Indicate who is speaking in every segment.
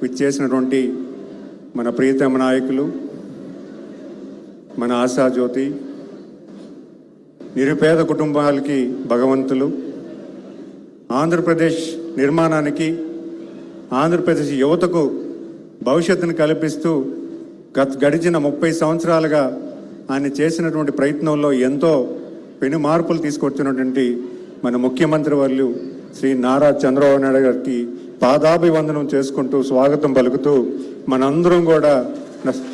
Speaker 1: విచ్చేసినటువంటి మన ప్రియతమ నాయకులు, మన ఆశాజ్యోతి, నిరుపేద కుటుంబాలకి భగవంతులు, ఆంధ్రప్రదేశ్ నిర్మాణానికి, ఆంధ్రప్రదేశ్ యువతకు భవిష్యత్తును కల్పిస్తూ గడిచిన 30 సంవత్సరాలుగా ఆయన చేసినటువంటి ప్రయత్నంలో ఎంతో పెను మార్పులు తీసుకొచ్చినటువంటి మన ముఖ్యమంత్రి వర్యులు శ్రీ నారా చంద్రబాబు నాయుడు గారికి పాదాభివందనం చేసుకుంటూ స్వాగతం పలుకుతూ మనందరం కూడా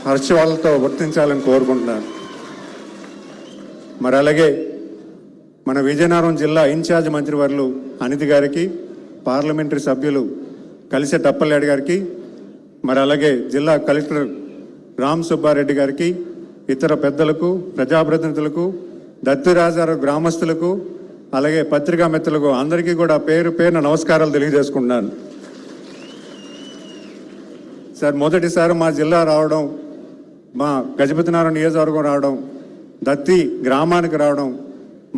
Speaker 1: హర్షాలతో వర్తించాలని కోరుకుంటున్నాను. మరి అలాగే మన విజయనగరం జిల్లా ఇన్ఛార్జ్ మంత్రివర్యులు అనితి గారికి, పార్లమెంటరీ సభ్యులు కలిసే టప్పలరెడ్డి గారికి, మరి అలాగే జిల్లా కలెక్టర్ రామ్ సుబ్బారెడ్డి గారికి, ఇతర పెద్దలకు, ప్రజాప్రతినిధులకు, దత్తిరాజారు గ్రామస్తులకు, అలాగే పత్రికా మిత్రులకు అందరికీ కూడా పేరు పేరున నమస్కారాలు తెలియజేసుకుంటున్నాను. సార్, మొదటిసారి మా జిల్లా రావడం, మా గజపతినగరం నియోజకవర్గం రావడం, దత్తి గ్రామానికి రావడం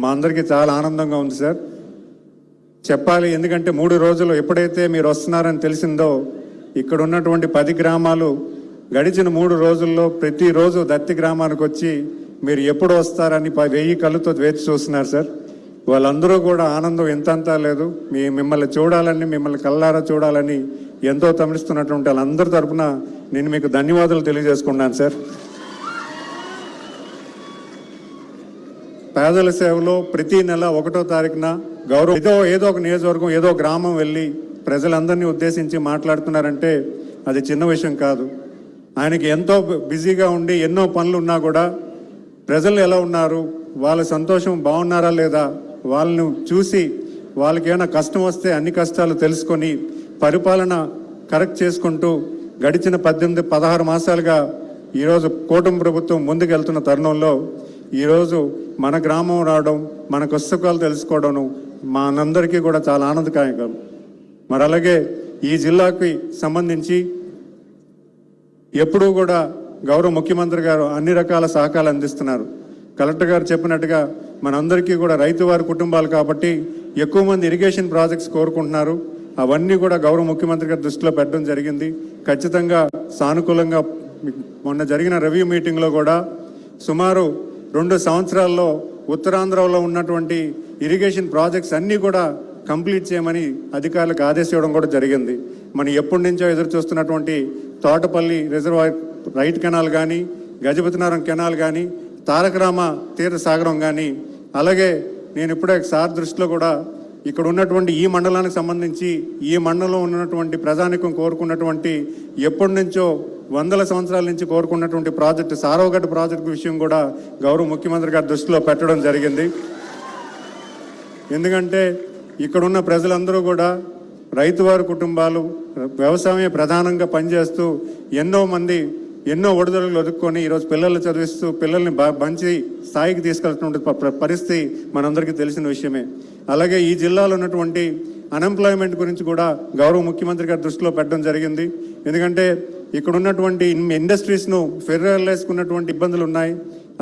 Speaker 1: మా అందరికీ చాలా ఆనందంగా ఉంది సార్. చెప్పాలి, ఎందుకంటే 3 రోజులు ఎప్పుడైతే మీరు వస్తున్నారని తెలిసిందో ఇక్కడ ఉన్నటువంటి 10 గ్రామాలు గడిచిన 3 రోజుల్లో ప్రతిరోజు దత్తి గ్రామానికి వచ్చి మీరు ఎప్పుడు వస్తారని 1000 కళ్ళతో వేచి చూస్తున్నారు సార్. వాళ్ళందరూ కూడా ఆనందం ఎంతంతా లేదు. మిమ్మల్ని చూడాలని, మిమ్మల్ని కళ్ళారా చూడాలని ఎంతో తమిళిస్తున్నటువంటి వాళ్ళందరి తరఫున నేను మీకు ధన్యవాదాలు తెలియజేసుకున్నాను సార్. పేదల సేవలో ప్రతి నెల 1వ తారీఖున ఏదో ఒక నియోజకవర్గం, ఏదో గ్రామం వెళ్ళి ప్రజలందరినీ ఉద్దేశించి మాట్లాడుతున్నారంటే అది చిన్న విషయం కాదు. ఆయనకి ఎంతో బిజీగా ఉండి ఎన్నో పనులు ఉన్నా కూడా ప్రజలు ఎలా ఉన్నారు, వాళ్ళ సంతోషం బాగున్నారా లేదా, వాళ్ళను చూసి వాళ్ళకి ఏమైనా కష్టం వస్తే అన్ని కష్టాలు తెలుసుకొని పరిపాలన కరెక్ట్ చేసుకుంటూ గడిచిన 16 మాసాలుగా ఈరోజు కూటమి ప్రభుత్వం ముందుకు వెళ్తున్న తరుణంలో ఈరోజు మన గ్రామం రావడం, మన కష్టసుఖాలు తెలుసుకోవడం మనందరికీ కూడా చాలా ఆనందదాయకం. మరి అలాగే ఈ జిల్లాకి సంబంధించి ఎప్పుడూ కూడా గౌరవ ముఖ్యమంత్రి గారు అన్ని రకాల సహకారాలు అందిస్తున్నారు. కలెక్టర్ గారు చెప్పినట్టుగా మనందరికీ కూడా రైతువారి కుటుంబాలు కాబట్టి ఎక్కువ మంది ఇరిగేషన్ ప్రాజెక్ట్స్ కోరుకుంటున్నారు. అవన్నీ కూడా గౌరవ ముఖ్యమంత్రి గారి దృష్టిలో పెట్టడం జరిగింది. ఖచ్చితంగా సానుకూలంగా మొన్న జరిగిన రివ్యూ మీటింగ్లో కూడా సుమారు 2 సంవత్సరాల్లో ఉత్తరాంధ్రలో ఉన్నటువంటి ఇరిగేషన్ ప్రాజెక్ట్స్ అన్నీ కూడా కంప్లీట్ చేయమని అధికారులకు ఆదేశించడం కూడా జరిగింది. మనం ఎప్పటి నుంచో ఎదురు చూస్తున్నటువంటి తోటపల్లి రిజర్వాయర్ రైట్ కెనాల్ కానీ, గజపతినగరం కెనాల్ కానీ, తారకరామ తీర్థసాగరం కానీ, అలాగే నేను ఇప్పుడే సార్ దృష్టిలో కూడా ఇక్కడ ఉన్నటువంటి ఈ మండలానికి సంబంధించి ఈ మండలంలో ఉన్నటువంటి ప్రజానికం కోరుకున్నటువంటి ఎప్పటి నుంచో 100 సంవత్సరాల నుంచి కోరుకున్నటువంటి ప్రాజెక్టు సారవగడ్డ ప్రాజెక్టు విషయం కూడా గౌరవ ముఖ్యమంత్రి గారి దృష్టిలో పెట్టడం జరిగింది. ఎందుకంటే ఇక్కడున్న ప్రజలందరూ కూడా రైతువారి కుటుంబాలు, వ్యవసాయమే ప్రధానంగా పనిచేస్తూ ఎన్నో ఒడిదొడుగులు ఒదుక్కొని ఈరోజు పిల్లలు చదివిస్తూ పిల్లల్ని మంచి స్థాయికి తీసుకెళ్తున్న పరిస్థితి మనందరికీ తెలిసిన విషయమే. అలాగే ఈ జిల్లాలో ఉన్నటువంటి అన్ఎంప్లాయ్మెంట్ గురించి కూడా గౌరవ ముఖ్యమంత్రి గారి దృష్టిలో పెట్టడం జరిగింది. ఎందుకంటే ఇక్కడ ఉన్నటువంటి ఇండస్ట్రీస్ను ఫెడరలైజ్కున్నటువంటి ఇబ్బందులు ఉన్నాయి,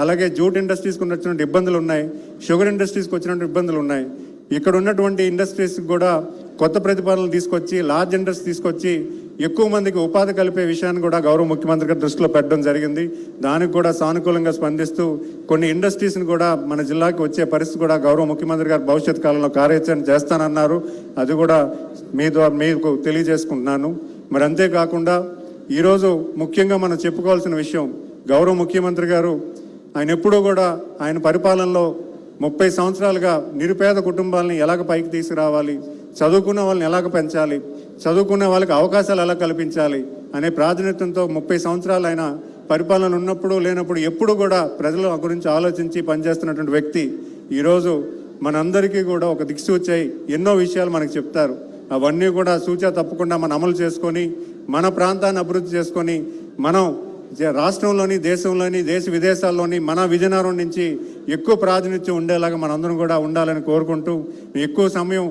Speaker 1: అలాగే జూట్ ఇండస్ట్రీస్కి ఉన్నటువంటి ఇబ్బందులు ఉన్నాయి, షుగర్ ఇండస్ట్రీస్కి వచ్చినటువంటి ఇబ్బందులు ఉన్నాయి. ఇక్కడ ఉన్నటువంటి ఇండస్ట్రీస్కి కూడా కొత్త ప్రతిపాదనలు తీసుకొచ్చి, లార్జ్ ఇండస్ట్రీ తీసుకొచ్చి ఎక్కువ మందికి ఉపాధి కలిపే విషయాన్ని కూడా గౌరవ ముఖ్యమంత్రి గారి దృష్టిలో పెట్టడం జరిగింది. దానికి కూడా సానుకూలంగా స్పందిస్తూ కొన్ని ఇండస్ట్రీస్ని కూడా మన జిల్లాకి వచ్చే పరిస్థితి కూడా గౌరవ ముఖ్యమంత్రి గారు భవిష్యత్ కాలంలో కార్యాచరణ చేస్తానన్నారు. అది కూడా మీకు తెలియజేసుకుంటున్నాను. మరి అంతేకాకుండా ఈరోజు ముఖ్యంగా మనం చెప్పుకోవాల్సిన విషయం, గౌరవ ముఖ్యమంత్రి గారు ఆయన ఎప్పుడూ కూడా ఆయన పరిపాలనలో 30 సంవత్సరాలుగా నిరుపేద కుటుంబాలని ఎలాగ పైకి తీసుకురావాలి, చదువుకున్న వాళ్ళని ఎలాగ పెంచాలి, చదువుకున్న వాళ్ళకి అవకాశాలు ఎలా కల్పించాలి అనే ప్రాధాన్యతతో 30 సంవత్సరాలు ఆయన పరిపాలన ఉన్నప్పుడు లేనప్పుడు ఎప్పుడు కూడా ప్రజల గురించి ఆలోచించి పనిచేస్తున్నటువంటి వ్యక్తి ఈరోజు మనందరికీ కూడా ఒక దిక్సూచి ఎన్నో విషయాలు మనకు చెప్తారు. అవన్నీ కూడా సూచన తప్పకుండా మనం అమలు చేసుకొని మన ప్రాంతాన్ని అభివృద్ధి చేసుకొని మనం రాష్ట్రంలోని, దేశంలోని, దేశ విదేశాల్లోని మన విజయనగరం నుంచి ఎక్కువ ప్రాతినిధ్యం ఉండేలాగా మనందరం కూడా ఉండాలని కోరుకుంటూ, ఎక్కువ సమయం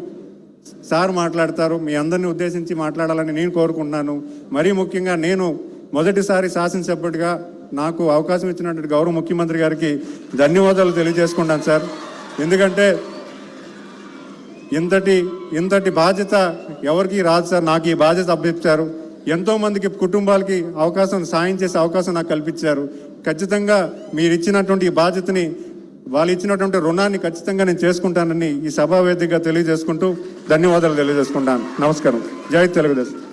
Speaker 1: సార్ మాట్లాడతారు, మీ అందరినీ ఉద్దేశించి మాట్లాడాలని నేను కోరుకుంటున్నాను. మరీ ముఖ్యంగా నేను మొదటిసారి శాసనసభ్యుడిగా నాకు అవకాశం ఇచ్చినటువంటి గౌరవ ముఖ్యమంత్రి గారికి ధన్యవాదాలు తెలియజేసుకుంటాను సార్. ఎందుకంటే ఇంతటి బాధ్యత ఎవరికి రాదు సార్. నాకు ఈ బాధ్యత అప్పగించారు. ఎంతోమందికి కుటుంబాలకి సాయం చేసే అవకాశం నాకు కల్పించారు. ఖచ్చితంగా మీరు ఇచ్చినటువంటి ఈ బాధ్యతని, వాళ్ళు ఇచ్చినటువంటి రుణాన్ని ఖచ్చితంగా నేను చేసుకుంటానని ఈ సభావేదికగా తెలియజేసుకుంటూ ధన్యవాదాలు తెలియజేసుకుంటాను. నమస్కారం. జై తెలుగుదేశం.